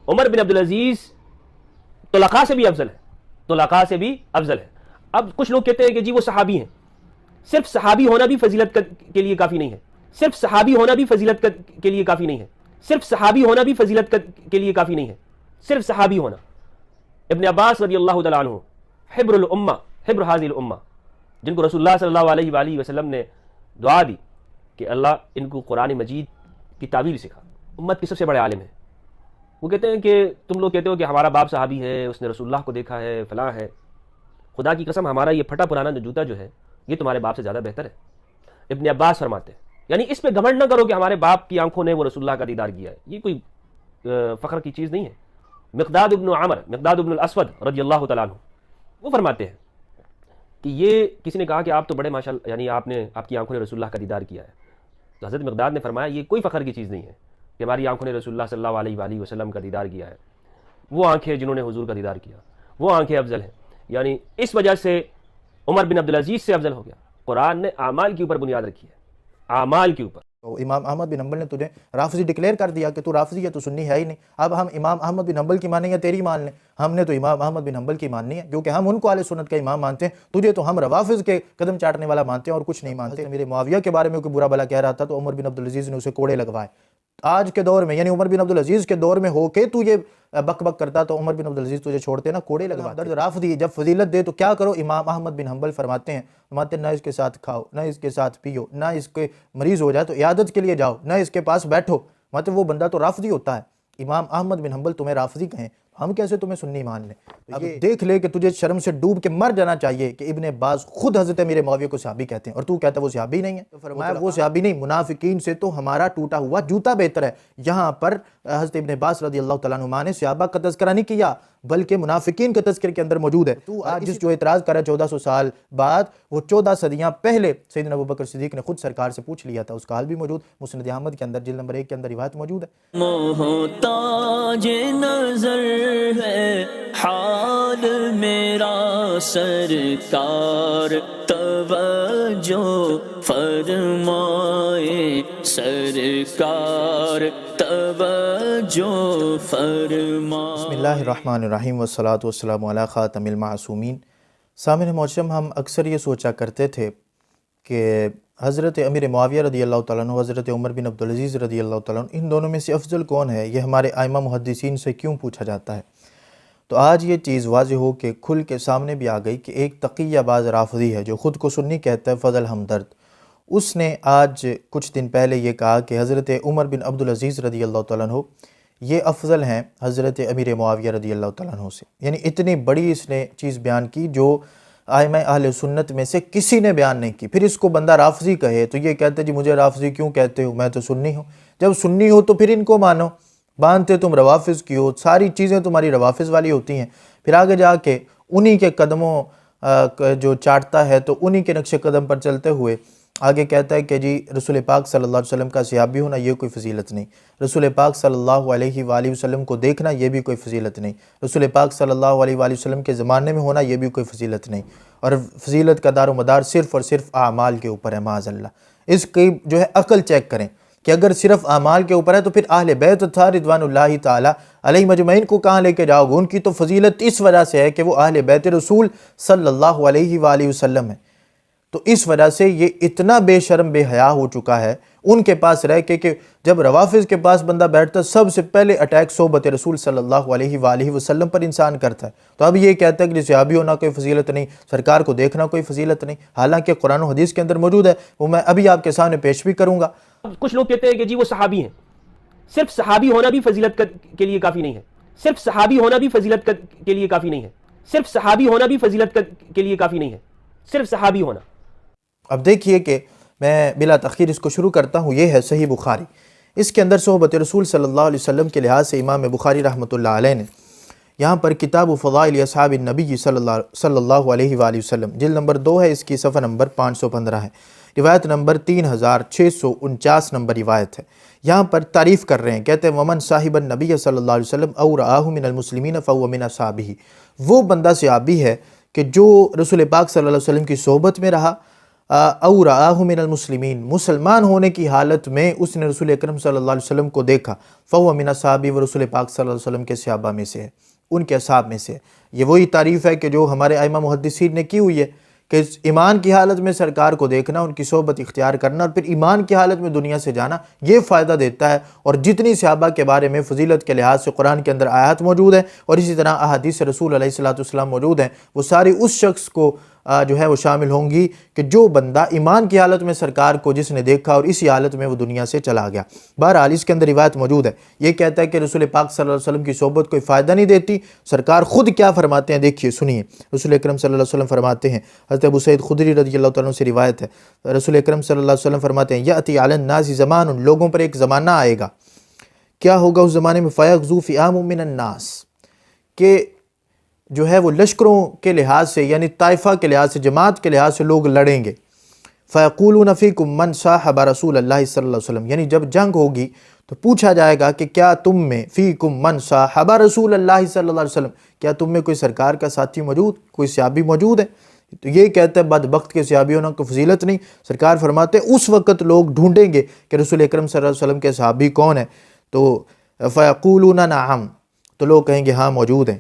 عمر بن عبدالعزیز طلقاء سے بھی افضل ہے، طلقاء سے بھی افضل ہے۔ اب کچھ لوگ کہتے ہیں کہ جی وہ صحابی ہیں، صرف صحابی ہونا بھی فضیلت کے لیے کافی نہیں ہے، صرف صحابی ہونا بھی فضیلت کے لیے کافی نہیں ہے، صرف صحابی ہونا بھی فضیلت کے لیے کافی نہیں ہے، صرف صحابی ہونا۔ ابن عباس رضی اللہ تعالیٰ عنہ حبر الامہ، حبر هذه الامہ، جن کو رسول اللہ صلی اللہ علیہ وآلہ وسلم نے دعا دی کہ اللہ ان کو قرآن مجید کی تعویل سکھا، امت کے سب سے بڑے عالم ہیں۔ وہ کہتے ہیں کہ تم لوگ کہتے ہو کہ ہمارا باپ صحابی ہے، اس نے رسول اللہ کو دیکھا ہے، فلاں ہے، خدا کی قسم ہمارا یہ پھٹا پرانا جوتا جو ہے یہ تمہارے باپ سے زیادہ بہتر ہے۔ ابن عباس فرماتے ہیں، یعنی اس پہ گھمنڈ نہ کرو کہ ہمارے باپ کی آنکھوں نے وہ رسول اللہ کا دیدار کیا ہے، یہ کوئی فخر کی چیز نہیں ہے۔ مقداد ابن عمر، مقداد ابن الاسود رضی اللہ تعالیٰ عنہ، وہ فرماتے ہیں کہ یہ کسی نے کہا کہ آپ تو بڑے ماشاءاللہ، یعنی آپ کی آنکھوں نے رسول اللہ کا دیدار کیا ہے، تو حضرت مقداد نے فرمایا یہ کوئی فخر کی چیز نہیں ہے کہ ہماری آنکھوں نے رسول اللہ صلی اللہ علیہ وآلہ وسلم کا دیدار کیا ہے، وہ آنکھیں جنہوں نے حضور کا دیدار کیا وہ آنکھیں افضل ہیں۔ یعنی اس وجہ سے عمر بن عبدالعزیز سے افضل ہو گیا۔ قرآن نے اعمال کے اوپر بنیاد رکھی ہے، اعمال کے اوپر۔ امام احمد بن حنبل نے تجھے رافضی ڈکلیئر کر دیا کہ تو رافضی ہے، تو سنی ہے ہی نہیں۔ اب ہم امام احمد بن حنبل کی مانیں یا تیری مان لیں؟ ہم نے تو امام احمد بن حنبل کی ماننی ہے، کیونکہ ہم ان کو اہل سنت کا امام مانتے ہیں، تجھے تو ہم روافض کے قدم چاٹنے والا مانتے ہیں اور کچھ نہیں مانتے۔ میرے معاویہ کے بارے میں کوئی برا بلا کہہ رہا تھا تو عمر بن عبدالعزیز نے اسے کوڑے لگوائے۔ آج کے دور میں، یعنی عمر بن عبدالعزیز کے دور میں ہو کے تو یہ بک بک کرتا تو عمر بن عبدالعزیز تجھے چھوڑتے نا، کوڑے لگواتے۔ درد رافضی جب فضیلت دے تو کیا کرو؟ امام احمد بن حنبل فرماتے ہیں نہ اس کے ساتھ کھاؤ، نہ اس کے ساتھ پیو، نہ اس کے مریض ہو جائے تو عیادت کے لیے جاؤ، نہ اس کے پاس بیٹھو، مطلب وہ بندہ تو رافضی ہوتا ہے۔ امام احمد بن حنبل تمہیں رافضی کہیں، ہم کیسے تمہیں سنی مان لیں؟ اب دیکھ لے کہ تجھے شرم سے ڈوب کے مر جانا چاہیے کہ ابن عباس خود حضرت امیر معاویہ کو صحابی کہتے ہیں اور تو کہتا ہے وہ صحابی نہیں ہے۔ تو فرمایا وہ صحابی نہیں، منافقین سے تو ہمارا ٹوٹا ہوا جوتا بہتر ہے۔ یہاں پر حضرت ابن عباس رضی اللہ تعالیٰ عنہ نے صحابہ کا تذکرہ نہیں کیا بلکہ منافقین کے تذکرے کے اندر موجود ہے۔ تو آج جس جو اعتراض کر رہا ہے 1400 سال بعد، وہ 14 صدیاں پہلے سیدنا ابوبکر صدیق نے خود سرکار سے پوچھ لیا تھا، اس کا حال بھی موجود مسند احمد کے اندر جلد نمبر 1 کے اندر روایت موجود ہے۔ محتاج نظر ہے حال میرا سرکار، توجہ فرمائے سرکار، توجہ فرمائے۔ بسم اللہ الرحمن الرحیم والصلاة والسلام علی خاتم المعصومین۔ سامعین محترم، ہم اکثر یہ سوچا کرتے تھے کہ حضرت امیر معاویہ رضی اللہ تعالیٰ عنہ، حضرت عمر بن عبدالعزیز رضی اللہ تعالیٰ عنہ، ان دونوں میں سے افضل کون ہے؟ یہ ہمارے ائمہ محدثین سے کیوں پوچھا جاتا ہے؟ تو آج یہ چیز واضح ہو کے کھل کے سامنے بھی آ گئی کہ ایک تقیہ باز رافضی ہے جو خود کو سنی کہتا ہے، فضل ہمدرد، اس نے آج کچھ دن پہلے یہ کہا کہ حضرت عمر بن عبدالعزیز رضی اللہ تعالیٰ عنہ یہ افضل ہیں حضرت امیر معاویہ رضی اللہ تعالیٰ عنہ سے۔ یعنی اتنی بڑی اس نے چیز بیان کی جو ائمہ اہل سنت میں سے کسی نے بیان نہیں کی۔ پھر اس کو بندہ رافضی کہے تو یہ کہتے جی مجھے رافضی کیوں کہتے ہو، میں تو سنی ہوں۔ جب سنی ہو تو پھر ان کو مانو، باندھتے تم روافظ کی ہو، ساری چیزیں تمہاری روافظ والی ہوتی ہیں۔ پھر آگے جا کے انہی کے قدموں جو چاٹتا ہے تو انہی کے نقش قدم پر چلتے ہوئے آگے کہتا ہے کہ جی رسول پاک صلی اللہ علیہ وسلم کا صحابی ہونا یہ کوئی فضیلت نہیں، رسول پاک صلی اللہ علیہ وآلہ وسلم کو دیکھنا یہ بھی کوئی فضیلت نہیں، رسول پاک صلی اللہ علیہ وآلہ وسلم کے زمانے میں ہونا یہ بھی کوئی فضیلت نہیں، اور فضیلت کا دار و مدار صرف اور صرف اعمال کے اوپر ہے۔ معاذ اللہ، اس کی جو ہے عقل چیک کریں کہ اگر صرف اعمال کے اوپر ہے تو پھر اہل بیت تھا رضوان اللہ تعالی علیہ مجمعین کو کہاں لے کے جاؤ گے؟ ان کی تو فضیلت اس وجہ سے ہے کہ وہ اہل بیت رسول صلی اللہ علیہ وآلہ وسلم ہے۔ تو اس وجہ سے یہ اتنا بے شرم بے حیا ہو چکا ہے ان کے پاس رہ کے کہ جب روافظ کے پاس بندہ بیٹھتا سب سے پہلے اٹیک صحبت رسول صلی اللہ علیہ وآلہ وسلم پر انسان کرتا ہے۔ تو اب یہ کہتا ہے کہ صحابی ہونا کوئی فضیلت نہیں، سرکار کو دیکھنا کوئی فضیلت نہیں، حالانکہ قرآن و حدیث کے اندر موجود ہے، وہ میں ابھی آپ کے سامنے پیش بھی کروں گا۔ کچھ لوگ کہتے ہیں کہ جی وہ صحابی ہیں، صرف صحابی ہونا بھی فضیلت کے لیے کافی نہیں ہے، صرف صحابی ہونا بھی فضیلت کے لیے کافی نہیں ہے، صرف صحابی ہونا بھی فضیلت کے لیے کافی نہیں ہے، صرف صحابی ہونا۔ اب دیکھیے کہ میں بلا تاخیر اس کو شروع کرتا ہوں، یہ ہے صحیح بخاری۔ اس کے اندر صحبت رسول صلی اللہ علیہ وسلم کے لحاظ سے امام بخاری رحمۃ اللہ علیہ نے یہاں پر کتاب فضائل اصحاب النبی صلی اللہ علیہ وآلہ وسلم جلد نمبر 2 ہے، اس کی صفحہ نمبر 515 ہے، روایت نمبر 3649 نمبر روایت ہے۔ یہاں پر تعریف کر رہے ہیں، کہتے ہیں ومن صاحب النبی صلی اللہ علیہ وسلم او رآہ من المسلمین فهو من اصحابہ، وہ بندہ صحابی ہے کہ جو رسول پاک صلی اللہ علیہ وسلم کی صحبت میں رہا او رآہ من المسلمین، مسلمان ہونے کی حالت میں اس نے رسول اکرم صلی اللہ علیہ وسلم کو دیکھا، فہو من اصحابی، وہ رسول پاک صلی اللہ علیہ وسلم کے صحابہ میں سے ہے، ان کے اصحاب میں سے ہے۔ یہ وہی تعریف ہے کہ جو ہمارے ائمہ محدثین نے کی ہوئی ہے کہ ایمان کی حالت میں سرکار کو دیکھنا، ان کی صحبت اختیار کرنا، اور پھر ایمان کی حالت میں دنیا سے جانا، یہ فائدہ دیتا ہے۔ اور جتنی صحابہ کے بارے میں فضیلت کے لحاظ سے قرآن کے اندر آیات موجود ہیں اور اسی طرح احادیث رسول علیہ الصلوۃ والسلام موجود ہیں، وہ ساری اس شخص کو جو ہے وہ شامل ہوں گی کہ جو بندہ ایمان کی حالت میں سرکار کو جس نے دیکھا اور اسی حالت میں وہ دنیا سے چلا گیا۔ بہرحال اس کے اندر روایت موجود ہے، یہ کہتا ہے کہ رسول پاک صلی اللہ علیہ وسلم کی صحبت کوئی فائدہ نہیں دیتی۔ سرکار خود کیا فرماتے ہیں دیکھیے، سنیے۔ رسول اکرم صلی اللہ علیہ وسلم فرماتے ہیں، حضرت ابو سعید خدری رضی اللہ تعالیٰ عنہ سے روایت ہے، رسول اکرم صلی اللہ علیہ وسلم فرماتے ہیں، یأتی علی الناس زمان، لوگوں پر ایک زمانہ آئے گا، کیا ہوگا اس زمانے میں؟ فیغزو فئام من الناس، کہ جو ہے وہ لشکروں کے لحاظ سے، یعنی طائفہ کے لحاظ سے، جماعت کے لحاظ سے لوگ لڑیں گے۔ فیقولون فیکم من صاحب رسول اللہ صلی اللہ علیہ وسلم، یعنی جب جنگ ہوگی تو پوچھا جائے گا کہ کیا تم میں، فیکم من صاحب رسول اللہ صلی اللہ علیہ وسلم، کیا تم میں کوئی سرکار کا ساتھی موجود، کوئی صحابی موجود ہے؟ تو یہ کہتا ہے بدبخت کے صحابیوں نے کوئی فضیلت نہیں۔ سرکار فرماتے ہیں اس وقت لوگ ڈھونڈیں گے کہ رسول اکرم صلی اللہ علیہ وسلم کے صحابی کون ہیں، تو فیقولون نعم، تو لوگ کہیں گے ہاں موجود ہیں۔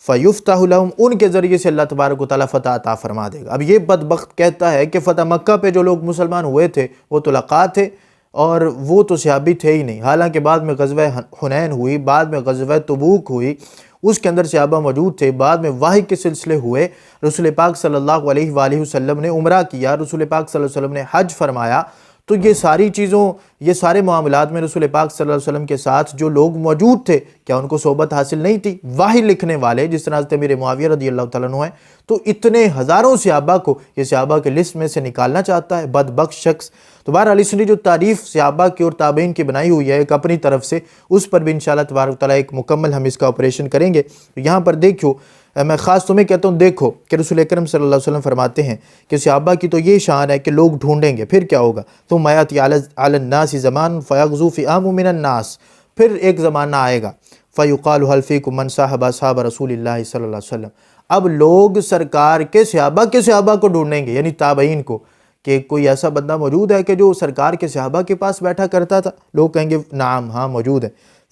فیفتح لہم، ان کے ذریعے سے اللہ تبارک و تعالیٰ فتح عطا فرما دے گا۔ اب یہ بدبخت کہتا ہے کہ فتح مکہ پہ جو لوگ مسلمان ہوئے تھے وہ تو طلقاء تھے اور وہ تو صحابی تھے ہی نہیں، حالانکہ بعد میں غزوہ حنین ہوئی، بعد میں غزوہ تبوک ہوئی، اس کے اندر صحابہ موجود تھے، بعد میں وحی کے سلسلے ہوئے، رسول پاک صلی اللہ علیہ وآلہ وسلم نے عمرہ کیا، رسول پاک صلی اللہ علیہ وسلم نے حج فرمایا، تو یہ ساری چیزوں، یہ سارے معاملات میں رسول پاک صلی اللہ علیہ وسلم کے ساتھ جو لوگ موجود تھے، کیا ان کو صحبت حاصل نہیں تھی؟ وحی لکھنے والے جس طرح حضرت امیر معاویہ رضی اللہ تعالیٰ عنہ ہیں، تو اتنے ہزاروں صحابہ کو یہ صحابہ کے لسٹ میں سے نکالنا چاہتا ہے بدبخت شخص۔ تو بہرحال اس نے جو تعریف صحابہ کی اور تابعین کی بنائی ہوئی ہے ایک اپنی طرف سے، اس پر بھی انشاءاللہ تبارک تعالیٰ ایک مکمل ہم اس کا آپریشن کریں گے۔ تو یہاں پر دیکھو، میں خاص تمہیں کہتا ہوں، دیکھو کہ رسول اکرم صلی اللہ علیہ وسلم فرماتے ہیں کہ صحابہ کی تو یہ شان ہے کہ لوگ ڈھونڈیں گے، پھر کیا ہوگا؟ ثم یأتی علی الناس زمان فیغزو فئام من الناس، پھر ایک زمانہ آئے گا، فیقال هل فیکم من صاحب اصحاب رسول اللہ صلی اللہ علیہ وسلم، اب لوگ سرکار کے صحابہ کو ڈھونڈیں گے، یعنی تابعین کو، کہ کوئی ایسا بندہ موجود ہے کہ جو سرکار کے صحابہ کے پاس بیٹھا کرتا تھا؟ لوگ کہیں گے نعم، ہاں موجود ہے۔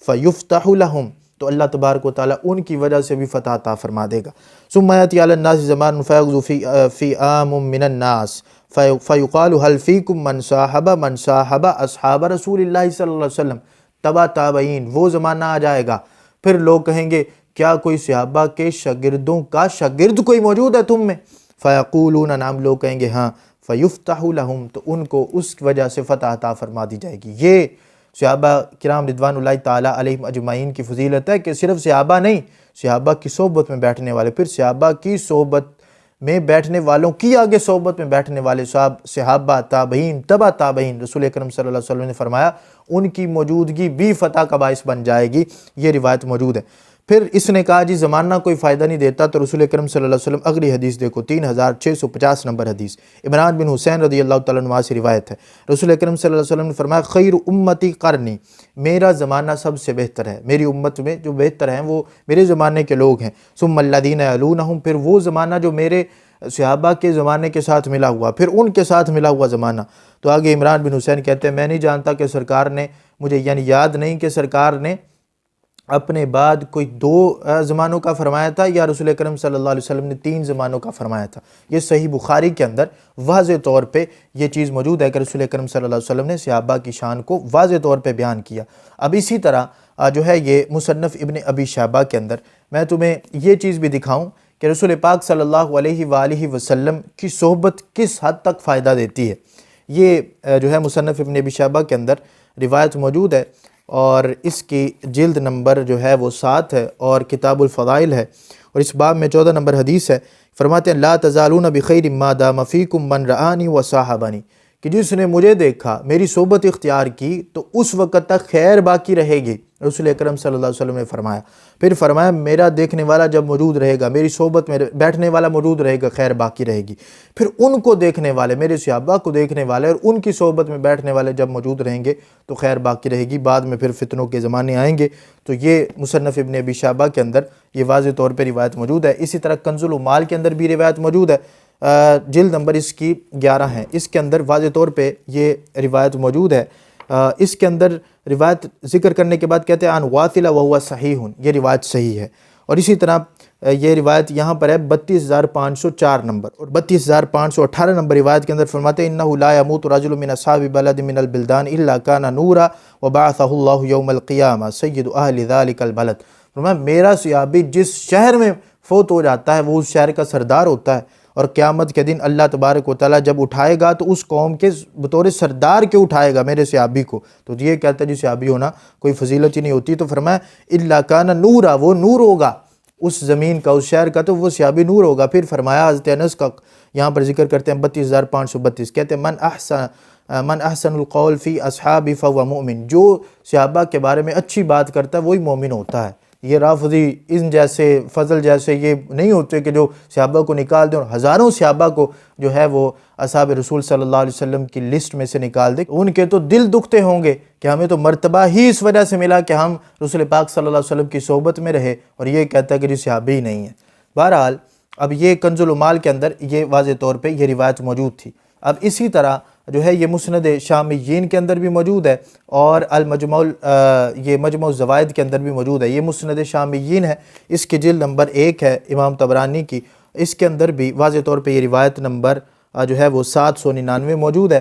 فیفتح لہم، تو اللہ تبارک و تعالیٰ ان کی وجہ سے بھی فتح عطا فرما دے گا۔ ثم یأتی علی الناس زمان فیغزو فئام من الناس فیقال هل فیکم من صاحب اصحاب رسول اللہ صلی اللہ علیہ وسلم، تبع تابعین، وہ زمانہ آ جائے گا، پھر لوگ کہیں گے کیا کوئی صحابہ کے شاگردوں کا شاگرد کوئی موجود ہے تم میں؟ فیقولون نعم، لوگ کہیں گے ہاں، فیفتح لہم، تو ان کو اس وجہ سے فتح عطا فرما دی جائے گی۔ یہ صحابہ کرام رضوان اللہ تعالیٰ علیہم اجمعین کی فضیلت ہے کہ صرف صحابہ نہیں، صحابہ کی صحبت میں بیٹھنے والے، پھر صحابہ کی صحبت میں بیٹھنے والوں کی آگے صحبت میں بیٹھنے والے صحابہ، تابعین، تبع تابعین، رسول اکرم صلی اللہ علیہ وسلم نے فرمایا ان کی موجودگی بھی فتح کا باعث بن جائے گی۔ یہ روایت موجود ہے۔ پھر اس نے کہا جی زمانہ کوئی فائدہ نہیں دیتا، تو رسول اکرم صلی اللہ علیہ وسلم اگلی حدیث دیکھو، 3650 نمبر حدیث، عمران بن حسین رضی اللہ تعالیٰ عنہ سے روایت ہے، رسول اکرم صلی اللہ علیہ وسلم نے فرمایا خیر امتی قرنی، میرا زمانہ سب سے بہتر ہے، میری امت میں جو بہتر ہیں وہ میرے زمانے کے لوگ ہیں، ثم الذین یلونہم، پھر وہ زمانہ جو میرے صحابہ کے زمانے کے ساتھ ملا ہوا، پھر ان کے ساتھ ملا ہوا زمانہ۔ تو آگے عمران بن حسین کہتے ہیں میں نہیں جانتا کہ سرکار نے، مجھے یعنی یاد نہیں کہ سرکار نے اپنے بعد کوئی 2 زمانوں کا فرمایا تھا یا رسول اکرم صلی اللہ علیہ وسلم نے 3 زمانوں کا فرمایا تھا۔ یہ صحیح بخاری کے اندر واضح طور پہ یہ چیز موجود ہے کہ رسول اکرم صلی اللہ علیہ وسلم نے صحابہ کی شان کو واضح طور پہ بیان کیا۔ اب اسی طرح جو ہے یہ مصنف ابن ابی شیبہ کے اندر میں تمہیں یہ چیز بھی دکھاؤں کہ رسول پاک صلی اللہ علیہ وآلہ وسلم کی صحبت کس حد تک فائدہ دیتی ہے۔ یہ جو ہے مصنف ابن ابی شیبہ کے اندر روایت موجود ہے اور اس کی جلد نمبر جو ہے وہ 7 ہے اور کتاب الفضائل ہے، اور اس باب میں 14 نمبر حدیث ہے۔ فرماتے ہیں لا تزالون بخیر ما دام فیکم من رآنی وصاحبنی، کہ جس نے مجھے دیکھا، میری صحبت اختیار کی، تو اس وقت تک خیر باقی رہے گی، رسول اکرم صلی اللہ علیہ وسلم نے فرمایا۔ پھر فرمایا میرا دیکھنے والا جب موجود رہے گا، میری صحبت میں بیٹھنے والا موجود رہے گا، خیر باقی رہے گی۔ پھر ان کو دیکھنے والے، میرے صحابہ کو دیکھنے والے اور ان کی صحبت میں بیٹھنے والے جب موجود رہیں گے تو خیر باقی رہے گی، بعد میں پھر فتنوں کے زمانے آئیں گے۔ تو یہ مصنف ابن ابی شیبہ کے اندر یہ واضح طور پہ روایت موجود ہے۔ اسی طرح کنز العمال کے اندر بھی روایت موجود ہے، جلد نمبر اس کی 11 ہے، اس کے اندر واضح طور پہ یہ روایت موجود ہے۔ اس کے اندر روایت ذکر کرنے کے بعد کہتے ہیں عن واثلہ وہو صحیح، یہ روایت صحیح ہے۔ اور اسی طرح یہ روایت یہاں پر ہے 32,504 نمبر، اور 32,518 نمبر روایت کے اندر فرماتے ہیں انہ لا یموت رجل من اصحاب بلد من البلدان الا کان نورا وبعثہ اللہ یوم القیامہ سید اہل ذلک البلد۔ فرمایا میرا صحابی جس شہر میں فوت ہو جاتا ہے وہ اس شہر کا سردار ہوتا ہے، اور قیامت کے دن اللہ تبارک و تعالیٰ جب اٹھائے گا تو اس قوم کے بطور سردار کے اٹھائے گا میرے صحابی کو۔ تو یہ کہتا ہے جی صحابی ہونا کوئی فضیلت ہی نہیں ہوتی، تو فرمایا الا کان نورا، وہ نور ہوگا اس زمین کا، اس شہر کا، تو وہ صحابی نور ہوگا۔ پھر فرمایا حضرت انس کا یہاں پر ذکر کرتے ہیں 32,532، کہتے ہیں من احسن القول فی اصحابی فہو مؤمن، جو صحابہ کے بارے میں اچھی بات کرتا ہے وہی مومن ہوتا ہے۔ یہ رافضی ان جیسے فضل جیسے یہ نہیں ہوتے کہ جو صحابہ کو نکال دیں اور ہزاروں صحابہ کو جو ہے وہ اصحاب رسول صلی اللہ علیہ وسلم کی لسٹ میں سے نکال دیں۔ ان کے تو دل دکھتے ہوں گے کہ ہمیں تو مرتبہ ہی اس وجہ سے ملا کہ ہم رسول پاک صلی اللہ علیہ وسلم کی صحبت میں رہے، اور یہ کہتا ہے کہ جو صحابی ہی نہیں ہے۔ بہرحال اب یہ کنز العمال کے اندر یہ واضح طور پہ یہ روایت موجود تھی۔ اب اسی طرح جو ہے یہ مسند شامیین کے اندر بھی موجود ہے، اور یہ مجمع الزوائد کے اندر بھی موجود ہے۔ یہ مسند شامیین ہے، اس کی جلد نمبر 1 ہے امام طبرانی کی، اس کے اندر بھی واضح طور پہ یہ روایت نمبر جو ہے وہ 799 موجود ہے،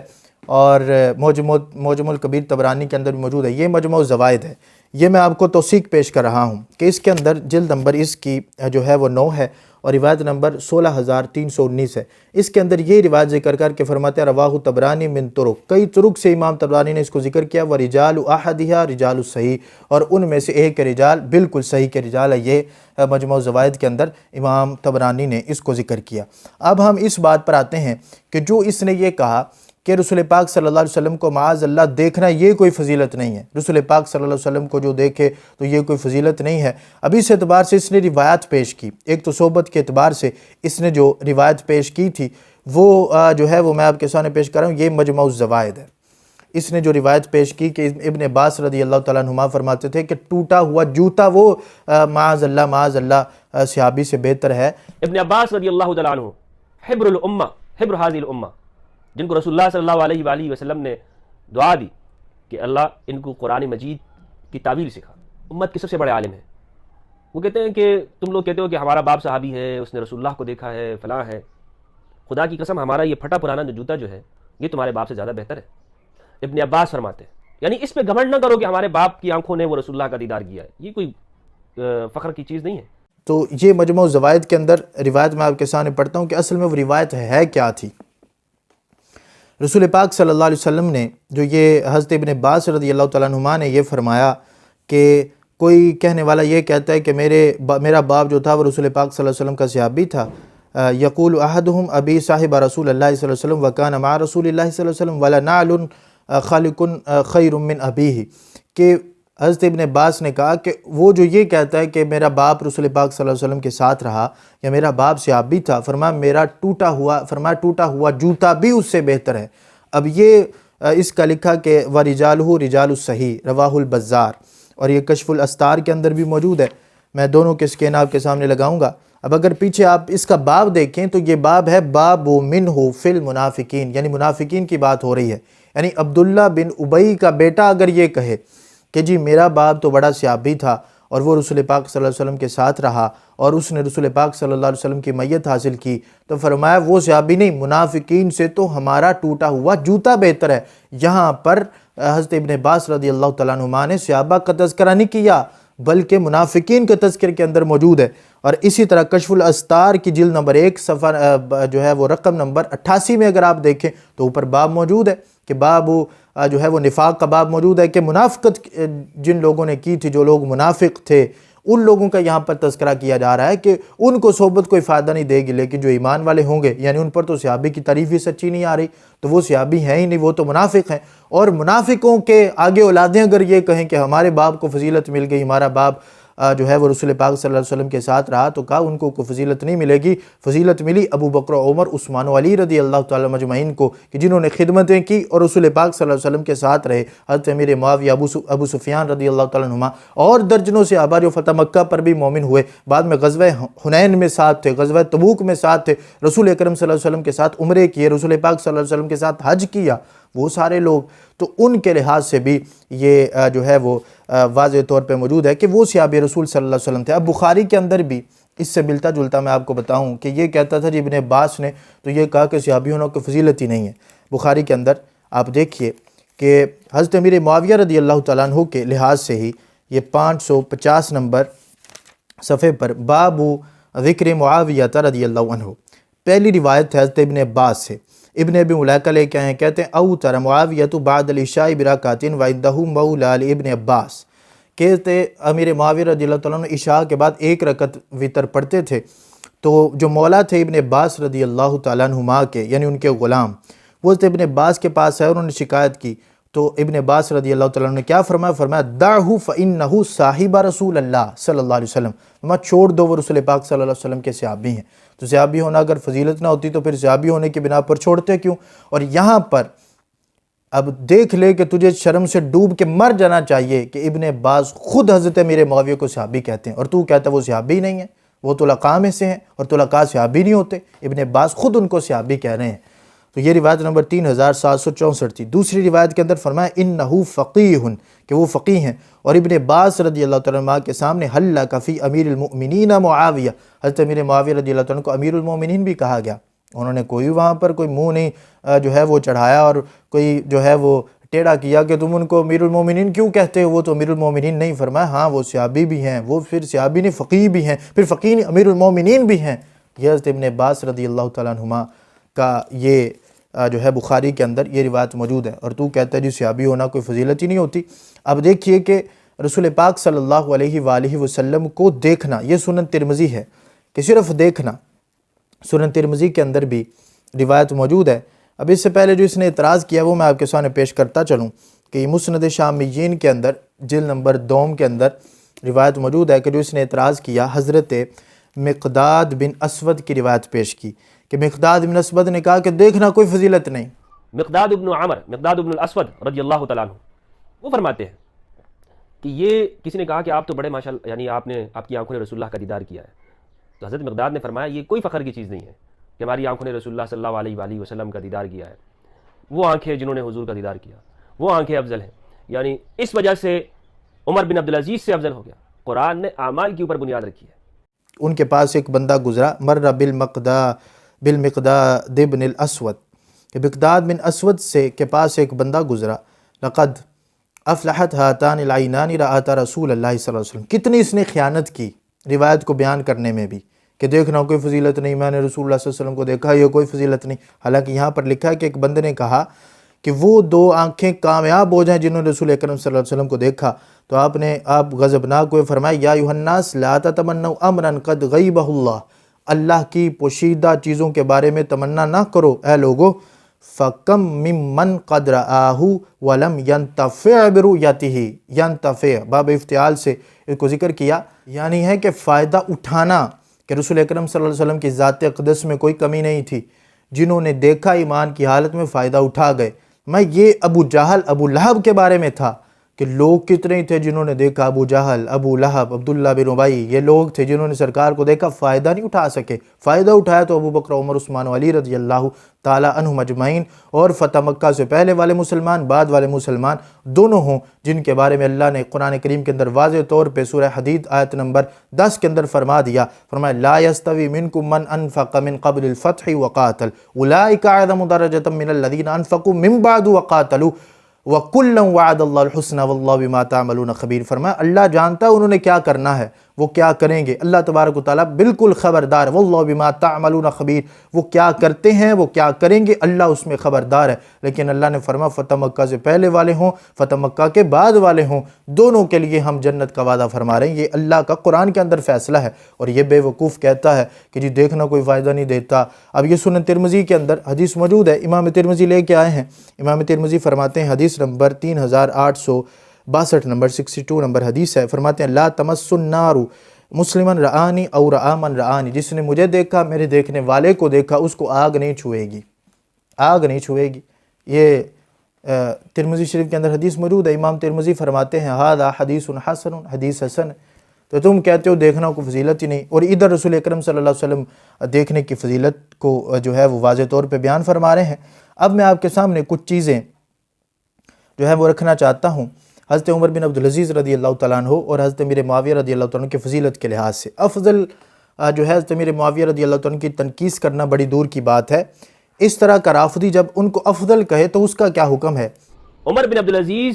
اور معجم الکبیر طبرانی کے اندر بھی موجود ہے۔ یہ مجمع الزوائد ہے، یہ میں آپ کو توثیق پیش کر رہا ہوں کہ اس کے اندر جلد نمبر اس کی جو ہے وہ 9 ہے، اور روایت نمبر 16,319 ہے۔ اس کے اندر یہ روایت ذکر کر کے فرماتے ہیں رواہ طبرانی من طرق، کئی طرق سے امام طبرانی نے اس کو ذکر کیا، ورجال احدھا رجال الصحیح، اور ان میں سے ایک رجال بالکل صحیح کے رجال ہے۔ یہ مجمع الزوائد کے اندر امام طبرانی نے اس کو ذکر کیا۔ اب ہم اس بات پر آتے ہیں کہ جو اس نے یہ کہا کہ رسول پاک صلی اللہ علیہ وسلم کو معاذ اللہ دیکھنا یہ کوئی فضیلت نہیں ہے، رسول پاک صلی اللہ علیہ وسلم کو جو دیکھے تو یہ کوئی فضیلت نہیں ہے۔ اب اس اعتبار سے اس نے روایت پیش کی، ایک تو صحبت کے اعتبار سے اس نے جو روایت پیش کی تھی وہ جو ہے وہ میں آپ کے سامنے پیش کر رہا ہوں، یہ مجمع الزوائد ہے۔ اس نے جو روایت پیش کی کہ ابن عباس رضی اللہ تعالیٰ عنہما فرماتے تھے کہ ٹوٹا ہوا جوتا وہ معاذ اللہ صحابی سے بہتر ہے۔ ابن عباس رضی اللہ تعالیٰ عنہ حبر الامہ، حبر حاضی الامہ، جن کو رسول اللہ صلی اللہ علیہ وآلہ وسلم نے دعا دی کہ اللہ ان کو قرآن مجید کی تعبیر سکھا، امت کے سب سے بڑے عالم ہیں۔ وہ کہتے ہیں کہ تم لوگ کہتے ہو کہ ہمارا باپ صحابی ہے، اس نے رسول اللہ کو دیکھا ہے، فلاں ہے، خدا کی قسم ہمارا یہ پھٹا پرانا جو جوتا جو ہے یہ تمہارے باپ سے زیادہ بہتر ہے۔ ابن عباس فرماتے ہیں یعنی اس پہ گھمنڈ نہ کرو کہ ہمارے باپ کی آنکھوں نے وہ رسول اللہ کا دیدار کیا ہے، یہ کوئی فخر کی چیز نہیں ہے۔ تو یہ مجمع الزوائد کے اندر روایت میں آپ کے سامنے پڑھتا ہوں کہ اصل میں وہ روایت ہے کیا تھی۔ رسول پاک صلی اللہ علیہ وسلم نے جو یہ حضرت ابن عباس رضی اللہ تعالیٰ عنہما نے یہ فرمایا کہ کوئی کہنے والا یہ کہتا ہے کہ میرا باپ جو تھا وہ رسول پاک صلی اللہ علیہ وسلم کا صحابی تھا، یقول احدہم ابی صاحب رسول اللہ صلی اللہ علیہ وسلم وکان مع رسول اللہ صلی اللہ علیہ وسلم ولنعل خالق خیر من ابیہ، کہ حضرت ابن عباس نے کہا کہ وہ جو یہ کہتا ہے کہ میرا باپ رسول پاک صلی اللہ علیہ وسلم کے ساتھ رہا یا میرا باپ صحابی تھا، فرمایا ٹوٹا ہوا جوتا بھی اس سے بہتر ہے۔ اب یہ اس کا لکھا کہ وَرِجَالُهُ رِجَالُ الصَّحِیح رواہ البزار، اور یہ کشف الاستار کے اندر بھی موجود ہے، میں دونوں کے اسکین آپ کے سامنے لگاؤں گا۔ اب اگر پیچھے آپ اس کا باب دیکھیں تو یہ باب ہے باب منہ فی المنافقین، یعنی منافقین کی بات ہو رہی ہے۔ یعنی عبداللہ بن ابی کا بیٹا اگر یہ کہے کہ جی میرا باپ تو بڑا صحابی تھا اور وہ رسول پاک صلی اللہ علیہ وسلم کے ساتھ رہا اور اس نے رسول پاک صلی اللہ علیہ وسلم کی میت حاصل کی، تو فرمایا وہ صحابی نہیں، منافقین سے تو ہمارا ٹوٹا ہوا جوتا بہتر ہے۔ یہاں پر حضرت ابن عباس رضی اللہ تعالیٰ عنہما نے صحابہ کا تذکرہ نہیں کیا بلکہ منافقین کے تذکرے کے اندر موجود ہے۔ اور اسی طرح کشف الاستار کی جلد نمبر 1 صفحہ جو ہے وہ رقم نمبر 88 میں اگر آپ دیکھیں تو اوپر باب موجود ہے کہ باب جو ہے وہ نفاق کا باب موجود ہے کہ منافقت جن لوگوں نے کی تھی، جو لوگ منافق تھے، ان لوگوں کا یہاں پر تذکرہ کیا جا رہا ہے کہ ان کو صحبت کوئی فائدہ نہیں دے گی، لیکن جو ایمان والے ہوں گے یعنی ان پر تو صحابی کی تعریف ہی سچی نہیں آ رہی، تو وہ صحابی ہیں ہی نہیں، وہ تو منافق ہیں۔ اور منافقوں کے آگے اولادیں اگر یہ کہیں کہ ہمارے باپ کو فضیلت مل گئی، ہمارا باپ جو ہے وہ رسول پاک صلی اللہ علیہ وسلم کے ساتھ رہا تو کہا ان کو کوئی فضیلت نہیں ملے گی، فضیلت ملی ابو بکر، عمر، عثمان و علی رضی اللہ تعالیٰ مجمعین کو، کہ جنہوں نے خدمتیں کی اور رسول پاک صلی اللہ علیہ وسلم کے ساتھ رہے۔ حضرت امیر معاویہ، ابو سفیان رضی اللہ تعالیٰ عنہما اور درجنوں سے صحابہ جو فتح مکہ پر بھی مومن ہوئے، بعد میں غزوہ حنین میں ساتھ تھے، غزوہ تبوک میں ساتھ تھے، رسول اکرم صلی اللہ علیہ وسلم کے ساتھ عمرے کیے، رسول پاک صلی اللہ علیہ وسلم کے ساتھ حج کیا، وہ سارے لوگ، تو ان کے لحاظ سے بھی یہ جو ہے وہ واضح طور پہ موجود ہے کہ وہ صحابی رسول صلی اللہ علیہ وسلم تھے۔ اب بخاری کے اندر بھی اس سے ملتا جلتا میں آپ کو بتاؤں کہ یہ کہتا تھا جی ابن عباس نے تو یہ کہا کہ صحابی ہونا کوئی فضیلت ہی نہیں ہے۔ بخاری کے اندر آپ دیکھیے کہ حضرت امیر معاویہ رضی اللہ تعالیٰ عنہ کے لحاظ سے ہی یہ 550 نمبر صفحے پر باب ذکر معاویہ رضی اللہ عنہ، پہلی روایت ہے حضرت ابن عباس سے۔ ابن ابی ملیکہ لے کے آئے، کہتے ہیں اوتر معاویہ بعد العشاء برکعۃ وعندہ مولا لابن عباس، کہتے امیر معاویہ رضی اللہ تعالیٰ عنہ عشاء کے بعد ایک رکعت وطر پڑھتے تھے، تو جو مولا تھے ابن عباس رضی اللہ تعالیٰ عنہما کے، یعنی ان کے غلام، وہ ابن عباس کے پاس ہے، انہوں نے شکایت کی تو ابن عباس رضی اللہ تعالیٰ عنہ نے کیا فرمایا؟ فرمایا دعہ فإنہ صاحب رسول اللہ صلی اللہ علیہ وسلم، فرمایا چھوڑ دو، وہ رسول پاک صلی اللہ علیہ وسلم کے صحابی ہیں۔ تو صحابی ہونا اگر فضیلت نہ ہوتی تو پھر صحابی ہونے کی بنا پر چھوڑتے کیوں؟ اور یہاں پر اب دیکھ لے کہ تجھے شرم سے ڈوب کے مر جانا چاہیے کہ ابن عباس خود حضرت امیر معاویہ کو صحابی کہتے ہیں، اور تو کہتا ہے وہ صحابی نہیں ہیں، وہ طلقاء میں سے ہیں، اور طلقاء صحابی نہیں ہوتے، ابن عباس خود ان کو صحابی کہہ رہے ہیں۔ تو یہ روایت نمبر 3764 تھی۔ دوسری روایت کے اندر فرمایا انہو فقیہ، کہ وہ فقیہ ہیں، اور ابن عباس رضی اللہ تعالیٰ عنہ کے سامنے حلق فی امیر المؤمنین معاویہ، حضرت امیر معاویہ رضی اللہ تعالیٰ عنہ کو امیر المؤمنین بھی کہا گیا، انہوں نے کوئی وہاں پر کوئی منہ نہیں جو ہے وہ چڑھایا اور کوئی جو ہے وہ ٹیڑھا کیا کہ تم ان کو امیر المؤمنین کیوں کہتے ہو، وہ تو امیر المؤمنین نہیں، فرمایا ہاں وہ صحابی بھی ہیں، وہ پھر صحابی نہیں فقیہ بھی ہیں، پھر فقیہ نہیں امیر المؤمنین بھی ہیں۔ یہ حضرت ابن عباس رضی اللہ تعالیٰ عنہما کا یہ جو ہے بخاری کے اندر یہ روایت موجود ہے، اور تو کہتا ہے جی صحابی ہونا کوئی فضیلت ہی نہیں ہوتی۔ اب دیکھیے کہ رسول پاک صلی اللہ علیہ وآلہ وسلم کو دیکھنا، یہ سنن ترمذی ہے کہ صرف دیکھنا، سنن ترمذی کے اندر بھی روایت موجود ہے۔ اب اس سے پہلے جو اس نے اعتراض کیا وہ میں آپ کے سامنے پیش کرتا چلوں کہ یہ مسند شامیین کے اندر جلد نمبر 2 کے اندر روایت موجود ہے کہ جو اس نے اعتراض کیا حضرت مقداد بن اسود کی روایت پیش کی کہ مقداد بن اسود نے کہا کہ دیکھنا کوئی فضیلت نہیں۔ مقداد ابن عمر، مقداد ابن الاسود رضی اللہ تعالیٰ عنہ، وہ فرماتے ہیں کہ یہ کسی نے کہا کہ آپ تو بڑے ماشاءاللہ، یعنی آپ کی آنکھوں نے رسول اللہ کا دیدار کیا ہے، تو حضرت مقداد نے فرمایا یہ کوئی فخر کی چیز نہیں ہے کہ ہماری آنکھوں نے رسول اللہ صلی اللہ علیہ وآلہ وسلم کا دیدار کیا ہے، وہ آنکھیں جنہوں نے حضور کا دیدار کیا وہ آنکھیں افضل ہیں، یعنی اس وجہ سے عمر بن عبدالعزیز سے افضل ہو گیا۔ قرآن نے اعمال کے اوپر بنیاد رکھی ہے۔ ان کے پاس ایک بندہ گزرا، مر بالمقداد بن الاسود، کہ مقداد بن اسود سے کے پاس ایک بندہ گزرا، لقد افلحت ہاتان العینان رآتا رسول اللہ صلی اللہ علیہ وسلم، کتنی اس نے خیانت کی روایت کو بیان کرنے میں بھی کہ دیکھنا کوئی فضیلت نہیں، میں نے رسول اللہ صلی اللہ علیہ وسلم کو دیکھا، یہ کوئی فضیلت نہیں۔ حالانکہ یہاں پر لکھا ہے کہ ایک بندے نے کہا کہ وہ 2 آنکھیں کامیاب ہو جائیں جنہوں نے رسول اکرم صلی اللہ علیہ وسلم کو دیکھا، تو آپ غضبناک ہوئے، فرمایا یا ایھا الناس لا تتمنوا امرا قد غیبہ اللہ، اللہ کی پوشیدہ چیزوں کے بارے میں تمنا نہ کرو اے لوگو، فَكَمْ مِمَّنْ قَدْ رَآهُ وَلَمْ يَنْتَفِعْ بِرُؤْيَتِهِ، ينتفع باب افتعال سے اس کو ذکر کیا، یعنی ہے کہ فائدہ اٹھانا، کہ رسول اکرم صلی اللہ علیہ وسلم کی ذات اقدس میں کوئی کمی نہیں تھی، جنہوں نے دیکھا ایمان کی حالت میں فائدہ اٹھا گئے۔ میں یہ ابو جہل ابو لہب کے بارے میں تھا کہ لوگ کتنے تھے جنہوں نے دیکھا، ابو جہل، ابو لہب، عبداللہ بن ابی، یہ لوگ تھے جنہوں نے سرکار کو دیکھا، فائدہ نہیں اٹھا سکے۔ فائدہ اٹھایا تو ابو بکر، عمر، عثمان و علی رضی اللہ تعالیٰ عنہم اجمعین، اور فتح مکہ سے پہلے والے مسلمان، بعد والے مسلمان دونوں ہوں، جن کے بارے میں اللہ نے قرآن کریم کے اندر واضح طور پہ سورہ حدید آیت نمبر 10 کے اندر فرما دیا، فرمایا لا یستوی منکم من انفق من قبل الفتح وقاتل اولئک اعظم درجۃ من الذین انفقوا من بعد وقاتلوا وَكُلًّا وَعَدَ اللَّهُ الْحُسْنَى وَاللَّهُ بِمَا تَعْمَلُونَ خَبِيرٌ، فرمایا اللہ جانتا ہے انہوں نے کیا کرنا ہے، وہ کیا کریں گے، اللہ تبارک و تعالیٰ بالکل خبردار ہے، وَاللَّهُ بِمَا تَعْمَلُونَ خَبِيرٌ، وہ کیا کرتے ہیں وہ کیا کریں گے اللہ اس میں خبردار ہے۔ لیکن اللہ نے فرمایا فتح مکہ سے پہلے والے ہوں، فتح مکہ کے بعد والے ہوں، دونوں کے لیے ہم جنت کا وعدہ فرما رہے ہیں۔ یہ اللہ کا قرآن کے اندر فیصلہ ہے، اور یہ بے وقوف کہتا ہے کہ جی دیکھنا کوئی فائدہ نہیں دیتا۔ اب یہ سنن ترمذی کے اندر حدیث موجود ہے، امام ترمذی لے کے آئے ہیں، امام ترمذی فرماتے ہیں حدیث نمبر 3800 62 نمبر 62 نمبر حدیث ہے، فرماتے ہیں لا تمس النار مسلمن رآنی او رآ من رآنی، جس نے مجھے دیکھا میرے دیکھنے والے کو دیکھا اس کو آگ نہیں چھوئے گی، آگ نہیں چھوئے گی۔ یہ ترمذی شریف کے اندر حدیث موجود ہے، امام ترمذی فرماتے ہیں ھذا حدیث حسن، حدیث حسن، تو تم کہتے ہو دیکھنا کو فضیلت ہی نہیں، اور ادھر رسول اکرم صلی اللہ علیہ وسلم دیکھنے کی فضیلت کو جو ہے وہ واضح طور پہ بیان فرما رہے ہیں۔ اب میں آپ کے سامنے کچھ چیزیں جو ہے وہ رکھنا چاہتا ہوں حضرت عمر بن عبدالعزیز رضی اللہ تعالیٰ عنہ اور حضرت امیر معاویہ رضی اللہ تعالیٰ عنہ کی فضیلت کے لحاظ سے۔ افضل جو ہے حضرت امیر معاویہ رضی اللہ تعالیٰ عنہ کی تنقیص کرنا بڑی دور کی بات ہے۔ اس طرح کا رافضی جب ان کو افضل کہے تو اس کا کیا حکم ہے؟ عمر بن عبدالعزیز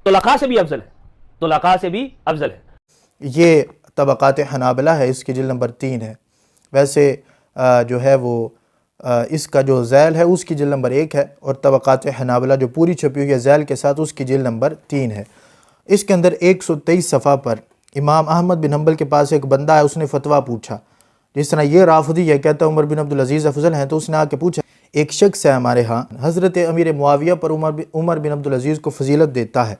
طلقاء سے بھی افضل ہے، طلقاء سے بھی افضل ہے۔ یہ طبقات حنابلہ ہے، اس کی جلد نمبر 3 ہے۔ ویسے جو ہے وہ اس کا جو ذیل ہے اس کی جلد نمبر 1 ہے، اور طبقات حنابلہ جو پوری چھپی ہوئی ہے ذیل کے ساتھ اس کی جلد نمبر 3 ہے۔ اس کے اندر 123 صفحہ پر امام احمد بن حنبل کے پاس ایک بندہ ہے، اس نے فتویٰ پوچھا، جس طرح یہ رافضی ہے کہتا ہے عمر بن عبدالعزیز افضل ہیں، تو اس نے آ کے پوچھا ایک شخص ہے ہمارے ہاں حضرت امیر معاویہ پر عمر بن عبدالعزیز کو فضیلت دیتا ہے،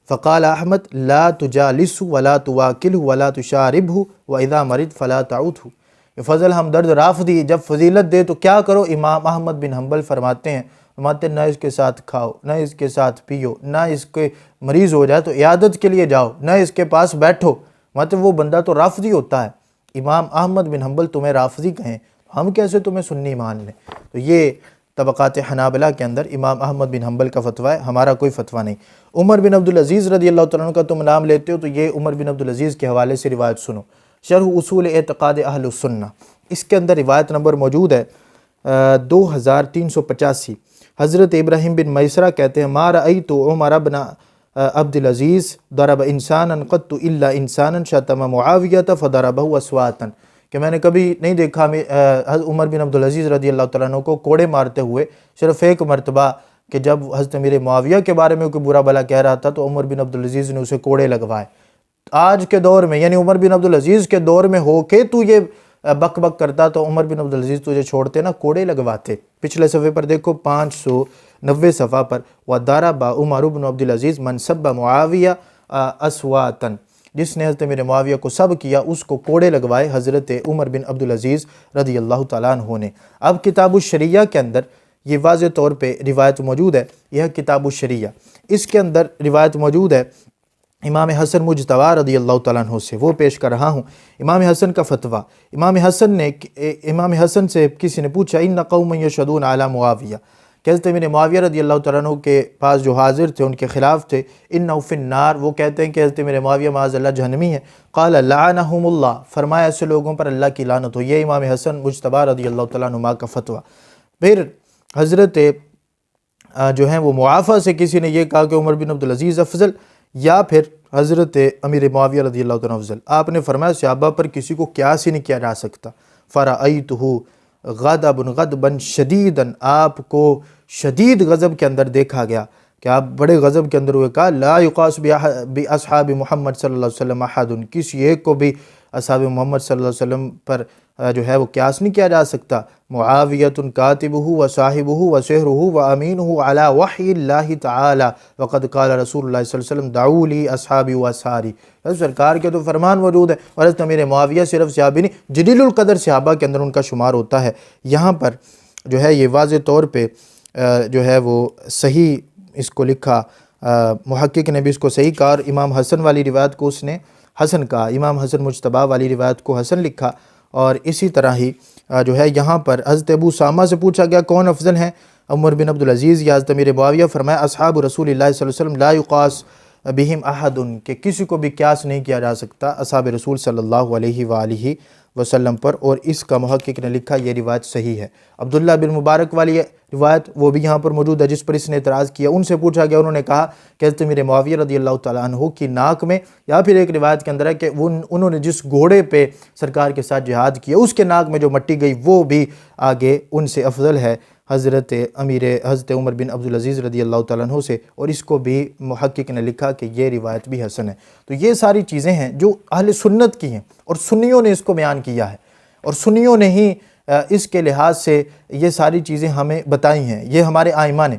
فقال احمد لا تجالسه ولا تواکلہ ولا تشاربہ واذا مرض فلا تعودہ۔ یہ فضل ہمدرد رافضی جب فضیلت دے تو کیا کرو؟ امام احمد بن حنبل فرماتے ہیں نہ اس کے ساتھ کھاؤ، نہ اس کے ساتھ پیو، نہ اس کے مریض ہو جائے تو عیادت کے لیے جاؤ، نہ اس کے پاس بیٹھو۔ مطلب وہ بندہ تو رافضی ہوتا ہے، امام احمد بن حنبل تمہیں رافضی کہیں، ہم کیسے تمہیں سنی مان لیں؟ تو یہ طبقات حنابلہ کے اندر امام احمد بن حنبل کا فتویٰ ہے، ہمارا کوئی فتویٰ نہیں۔ عمر بن عبدالعزیز رضی اللہ تعالیٰ عنہ کا تم نام لیتے ہو تو یہ عمر بن عبدالعزیز کے حوالے سے روایت سنو، شرح اصول اعتقاد اہل السنہ، اس کے اندر روایت نمبر موجود ہے 2385۔ حضرت ابراہیم بن میسرہ کہتے ہیں ما رأیت عمر بن عبدالعزیز ضرب انسانا قط الا انسانا شتم معاویہ فضربہ اسواتا، کہ میں نے کبھی نہیں دیکھا عمر بن عبدالعزیز رضی اللہ تعالیٰ عنہ کو کوڑے مارتے ہوئے، صرف ایک مرتبہ کہ جب حضرت امیر معاویہ کے بارے میں کوئی برا بھلا کہہ رہا تھا تو عمر بن عبدالعزیز نے اسے کوڑے لگوائے۔ آج کے دور میں یعنی عمر بن عبدالعزیز کے دور میں ہو کے تو یہ بک بک کرتا تو عمر بن عبدالعزیز تجھے چھوڑتے نہ، کوڑے لگواتے۔ پچھلے صفحے پر دیکھو 590 صفحہ پر وَضَرَبَ عُمَرُ بْنُ عَبْدِ الْعَزِيزِ مَنْ سَبَّ مُعَاوِيَةَ أَصْوَاتًا، جس نے حضرت امیر معاویہ کو سب کیا اس کو کوڑے لگوائے حضرت عمر بن عبدالعزیز رضی اللہ تعالیٰ عنہ نے۔ اب کتاب الشریعہ کے اندر یہ واضح طور پہ روایت موجود ہے، یہ کتاب الشریعہ، اس کے اندر روایت موجود ہے امام حسن مجتبیٰ رضی اللہ تعالیٰ عنہ سے، وہ پیش کر رہا ہوں۔ امام حسن کا فتویٰ، امام حسن سے کسی نے پوچھا ان قوم یشہدون علی معاویہ، کہ حضرت امیر معاویہ رضی اللہ تعالیٰ عنہ کے پاس جو حاضر تھے ان کے خلاف تھے، انہ فی النار، وہ کہتے ہیں کہ حضرت امیر معاویہ معاذ اللہ جہنمی ہے، قال لعنہم اللہ، فرمایا ایسے لوگوں پر اللہ کی لعنت ہو۔ یہ امام حسن مجتبیٰ رضی اللہ تعالیٰ عنہ کا فتویٰ۔ پھر حضرت جو ہیں وہ معافہ سے کسی نے یہ کہا کہ عمر بن عبدالعزیز افضل یا پھر حضرت امیر معاویہ رضی اللہ تعالیٰ افضل، آپ نے فرمایا صحابہ پر کسی کو قیاس ہی نہیں کیا جا سکتا۔ فرأیتہ غضبا شدیدا، آپ کو شدید غضب کے اندر دیکھا گیا کہ آپ بڑے غضب کے اندر ہوئے، کہا لا یقاس باصحاب محمد صلی اللہ علیہ وسلم احد، کسی ایک کو بھی اصحاب محمد صلی اللہ علیہ وسلم پر جو ہے وہ قیاس نہیں کیا جا سکتا۔ معاویۃ کاتبہ و صاحبہ و سحرہ و امینہ علی وحی اللہ تعالی وقد قال رسول اللہ صلی اللہ علیہ وسلم دعوا لی اصحابی و اسحاری، سرکار کے تو فرمان موجود ہے، اور حضرت امیر معاویہ صرف صحابی نہیں، جلیل القدر صحابہ کے اندر ان کا شمار ہوتا ہے۔ یہاں پر جو ہے یہ واضح طور پہ جو ہے وہ صحیح اس کو لکھا، محقق نے بھی اس کو صحیح کہا، اور امام حسن والی روایت کو اس نے حسن کہا، امام حسن مجتبیٰ والی روایت کو حسن لکھا۔ اور اسی طرح ہی جو ہے یہاں پر حضرت ابو اسامہ سے پوچھا گیا کون افضل ہیں، عمر بن عبدالعزیز یا حضرت امیر معاویہ؟ فرمایا اصحاب رسول اللہ صلی اللہ علیہ وسلم لا یقاس بہم احد، کہ کسی کو بھی قیاس نہیں کیا جا سکتا اصحاب رسول صلی اللہ علیہ وآلہ وسلم پر، اور اس کا محقق نے لکھا یہ روایت صحیح ہے۔ عبداللہ بن مبارک والی روایت وہ بھی یہاں پر موجود ہے جس پر اس نے اعتراض کیا، ان سے پوچھا گیا، انہوں نے کہا کہ حضرت امیر معاویہ رضی اللہ تعالیٰ عنہ کی ناک میں، یا پھر ایک روایت کے اندر ہے کہ انہوں نے جس گھوڑے پہ سرکار کے ساتھ جہاد کیا اس کے ناک میں جو مٹی گئی وہ بھی آگے ان سے افضل ہے حضرت عمر بن عبدالعزیز رضی اللہ تعالیٰ عنہ سے، اور اس کو بھی محقق نے لکھا کہ یہ روایت بھی حسن ہے۔ تو یہ ساری چیزیں ہیں جو اہل سنت کی ہیں، اور سنیوں نے اس کو بیان کیا ہے، اور سنیوں نے ہی اس کے لحاظ سے یہ ساری چیزیں ہمیں بتائی ہیں، یہ ہمارے ائمہ نے۔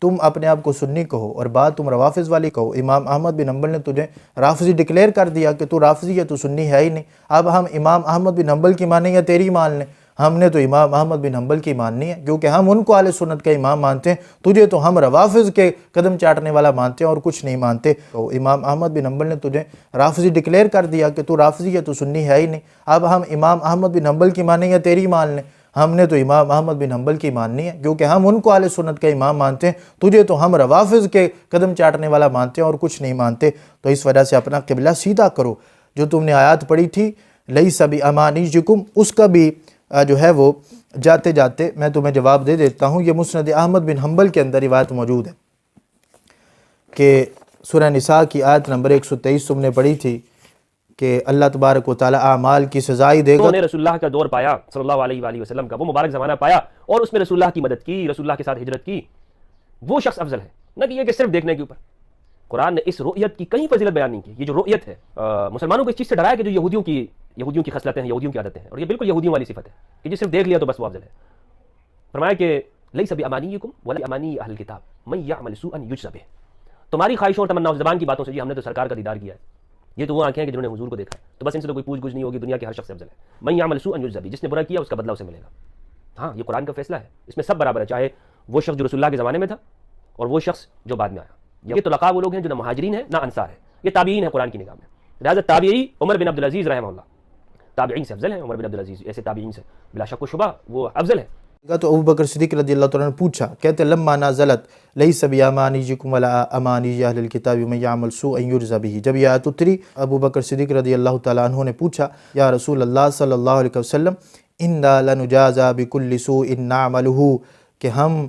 تم اپنے آپ کو سنی کہو اور بات تم روافظ والی کہو. امام احمد بن حنبل نے تجھے رافضی ڈکلیئر کر دیا کہ تو رافضی ہے، تو سنی ہے ہی نہیں. اب ہم امام احمد بن حنبل کی مانیں یا تیری مان لیں؟ ہم نے تو امام احمد بن حنبل کی ماننی ہے، کیونکہ ہم ان کو اہل سنت کا امام مانتے ہیں. تجھے تو ہم روافظ کے قدم چاٹنے والا مانتے ہیں اور کچھ نہیں مانتے. تو امام احمد بن حنبل نے تجھے رافضی ڈکلیئر کر دیا کہ تو رافضی ہے، تو سنی ہے ہی نہیں. اب ہم امام احمد بن حنبل کی مانیں یا تیری مان لیں؟ ہم نے تو امام احمد بن حنبل کی ماننی ہے، کیونکہ ہم ان کو اہل سنت کا امام مانتے ہیں. تجھے تو ہم روافظ کے قدم چاٹنے والا مانتے ہیں اور کچھ نہیں مانتے. تو اس وجہ سے اپنا قبلہ سیدھا کرو. جو تم نے آیات پڑھی تھی لیس بامانیکم، اس کا بھی جو ہے وہ جاتے جاتے میں تمہیں جواب دے دیتا ہوں. یہ مسند احمد بن حنبل کے اندر روایت موجود ہے کہ سورہ نساء کی آیت نمبر 123 تم نے پڑھی تھی کہ اللہ تبارک و تعالی اعمال کی سزائی دے گا. انہوں نے رسول اللہ کا دور پایا صلی اللہ علیہ وآلہ وسلم کا، وہ مبارک زمانہ پایا اور اس میں رسول اللہ کی مدد کی، رسول اللہ کے ساتھ ہجرت کی، وہ شخص افضل ہے. نہ کہ یہ کہ صرف دیکھنے کے اوپر. قرآن نے اس رؤیت کی کہیں فضیلت بیان نہیں کی. یہ جو رؤیت ہے مسلمانوں کو اس چیز سے ڈرایا کہ جو یہودیوں کی خصلتیں ہیں، یہودیوں کی عادتیں ہیں، اور یہ بالکل یہودیوں والی صفت ہے کہ جو صرف دیکھ لیا تو بس وہ افضل ہے. فرمایا کہ لیس بامانیکم ولا امانی اہل الکتاب من یعمل سوءا یجز بہ. تمہاری خواہشوں اور تمناؤں زبان کی باتوں سے، جی ہم نے تو سرکار کا دیدار کیا ہے، یہ تو وہ آنکھیں ہیں کہ جنہوں نے حضور کو دیکھا ہے، تو بس ان سے تو کوئی پوچھ گچھ نہیں ہوگی، دنیا کے ہر شخص سے افضل ہے. من یعمل سوءا یجز بہ، جس نے برا کیا اس کا بدلہ اسے ملے گا. ہاں یہ قرآن کا فیصلہ ہے، اس میں سب برابر ہے، چاہے وہ شخص جو رسول اللہ کے زمانے میں تھا اور وہ شخص جو بعد میں آیا. یہ طلقاء وہ لوگ ہیں جو نہ مہاجرین ہیں نہ انصار ہیں، یہ تابعین ہیں قرآن کی نگاہ میں. لہٰذا تابعی عمر بن عبدالعزیز رحمہ اللہ تابعین سے افضل ہیں. عمر بن عبدالعزیز ایسے تابعین سے بلا شک و شبہ وہ افضل ہیں. تو ابو بکر صدیق رضی اللہ تعالیٰ نے پوچھا، کہتے لما نازلت لیس بامانیکم ولا امانی اہل الکتاب من یعمل سوءا یجز بہ، جب یہ آیت اتری ابو بکر صدیق رضی اللہ تعالیٰ عنہ نے پوچھا یا رسول اللہ صلی اللہ علیہ وسلم انا لنجازا بکل سوء نعملہ، کہ ہم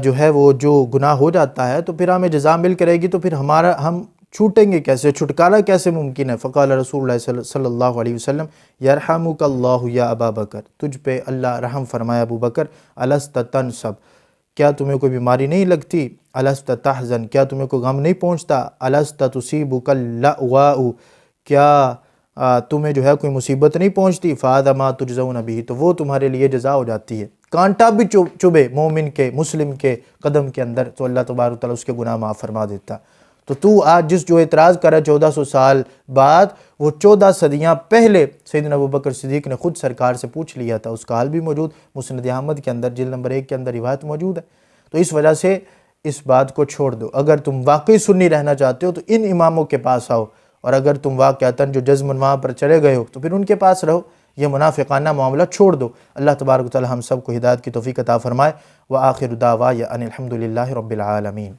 جو ہے وہ جو گناہ ہو جاتا ہے تو پھر ہمیں جزا مل کرے گی، تو پھر ہم چھوٹیں گے کیسے، چھٹکارا کیسے ممکن ہے؟ فقال رسول اللہ صلی اللہ علیہ وسلم یرحمک اللہ یا ابا بکر، تجھ پہ اللہ رحم فرمائے ابو بکر. الست تنصب، کیا تمہیں کوئی بیماری نہیں لگتی؟ الست تحزن، کیا تمہیں کوئی غم نہیں پہنچتا؟ الست تصیبک اللأواء، کیا تمہیں جو ہے کوئی مصیبت نہیں پہنچتی؟ فہذا ما تجزون بہ، تو وہ تمہارے لیے جزا ہو جاتی ہے. کانٹا بھی چبھے مومن کے، مسلم کے قدم کے اندر تو اللہ تبارک و تعالیٰ اس کے گناہ معاف فرما دیتا. تو آج جو اعتراض کر رہا ہے 1400 سال بعد، وہ 14 صدیاں پہلے سیدنا ابو بکر صدیق نے خود سرکار سے پوچھ لیا تھا. اس کا حال بھی موجود مسند احمد کے اندر جلد نمبر 1 کے اندر روایت موجود ہے. تو اس وجہ سے اس بات کو چھوڑ دو. اگر تم واقعی سنی رہنا چاہتے ہو تو ان اماموں کے پاس آؤ، اور اگر تم واقعتاً جو جزمن وہاں پر چلے گئے ہو تو پھر ان کے پاس رہو. یہ منافقانہ معاملہ چھوڑ دو. اللہ تبارک و تعالی ہم سب کو ہدایت کی توفیق عطا فرمائے. وآخر دعوانا ان الحمد للہ رب العالمین.